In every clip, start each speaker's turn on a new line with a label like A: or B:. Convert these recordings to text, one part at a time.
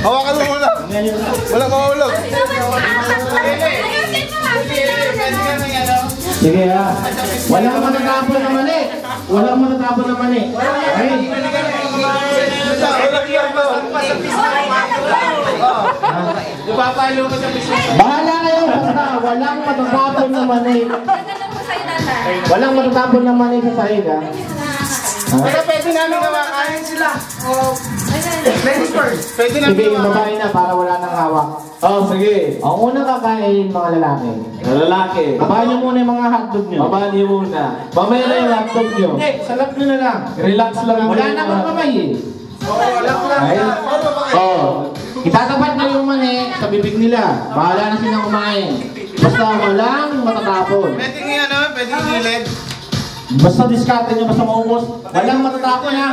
A: Hawakan mo muna. Wala mawulog.
B: Sige ha. Walang matatapon na mali. Walang matatapon na mali. Okay? Bahala kayo basta walang matatapon na mali. Walang matatapon na mali sa sahig ha.
A: Pero pwede namin hawakan sila. Ladies first. Pwede namin
B: sige, babae na para wala nang hawak.
C: Oh, sige.
B: Ang unang kakain, mga lalaki.
C: Lalaki.
B: Babahan nyo muna yung mga hotdog nyo.
C: Babahan niyo muna. Mamaya na yung laptop nyo.
B: Hindi, salap nyo na lang.
C: Relax lang.
B: Wala namang kamay eh.
A: wala lang.
B: Oh, itatapat nyo yung mani sa bibig nila. Bahala na silang kumain. Basta walang matatapon.
A: Pwede nga ano, pwede gilid.
B: Basta diskarte nyo, basta maubos. Walang matatapon ha.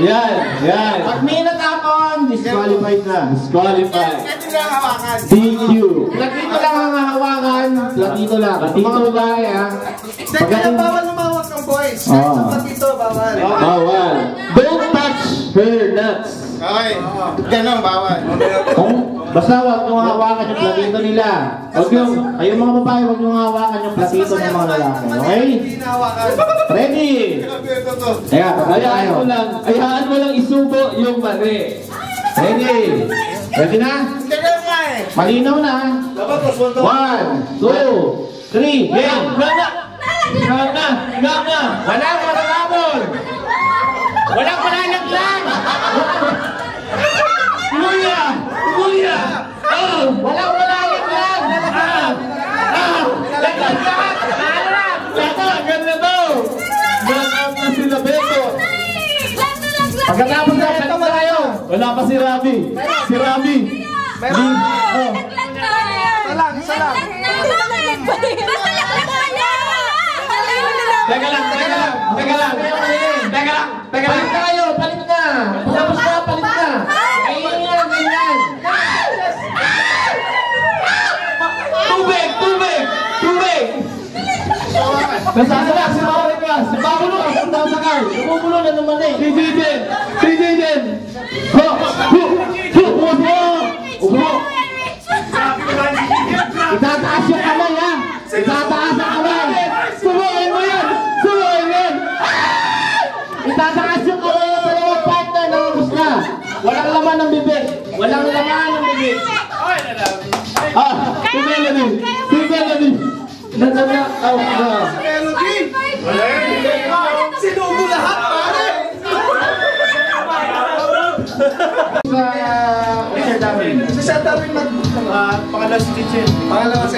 C: Yan, yan.
B: Pag may natapon, disqualified na.
C: Disqualified.
A: Pwede lang hawakan.
C: DQ.
B: Platito lang ang hahawakan. Platito lang. Platito mga babae ha.
A: Pagdating bawal lumawak ng boys.
B: Oo.
A: Platito, bawal.
C: Bawal. Don't touch her nuts.
A: Okay. Ganun, bawal.
B: Basta huwag nyo hawakan yung platito nila. Huwag yung, kayong mga babae, huwag nyo hawakan yung platito ng mga lalaki. Okay?
A: Hindi na hawakan.
B: Ready? Teka,
C: Hayaan mo lang isubo yung mali.
B: ready? Ready na?
A: Ganun nga eh.
B: Malinaw na. 1, 2, 3, game!
C: Gana!
B: Walang matatapon! Walang malalaglag!
C: Kuya! Kuya! Oh!
B: Walang malalaglag!
C: Laglag lahat! Laglag! Ganda to! Laglag na sila Beto!
B: Pagkatapos na, palit na kayo!
C: Wala pa si Rabi! Si Rabi!
A: Isa lang.
C: Teka lang!
B: Palit na kayo! Palit na! Tapos na, palit na! Ayun yan, ganyan!
C: Tubig!
B: Nasasalak si mga request! Si Bakulo, ang nasakal! Bumubulo na naman eh!
C: Si Jaden!
B: Upo! Itataas yung kamay ha! Itataas ang kamay!
C: Subukin mo yan!
B: Itataas yung kamay ng dalawang partner ng musla! Walang laman ng bibig! Walang laman ng bibig!
C: Si Melody!
A: Melody! Sinubo lahat, pare!
B: Sir Darwin.
A: Si Sir Darwin pangalawa si Kitchen. Pangalawa si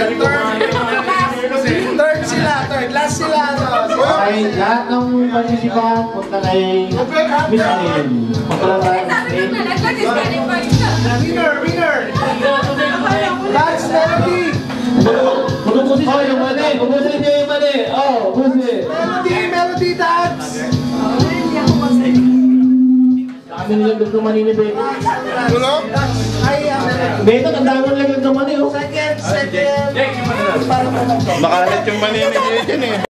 A: Third sila, third. Last sila.
B: Ay, lahat ng participant punta kay Miss Anil. Punta lang tayo
A: Winner! Last Melody!
C: Ubusin niyo yung mali! Oh, ubusin!
A: Melody dance!
B: Dami nilang gagawin ni Beto.
A: Tulog? Ay,
B: Beto, ang dami nilang gagawin oh.
A: second.
C: Makalat yung mali ni Jaden eh.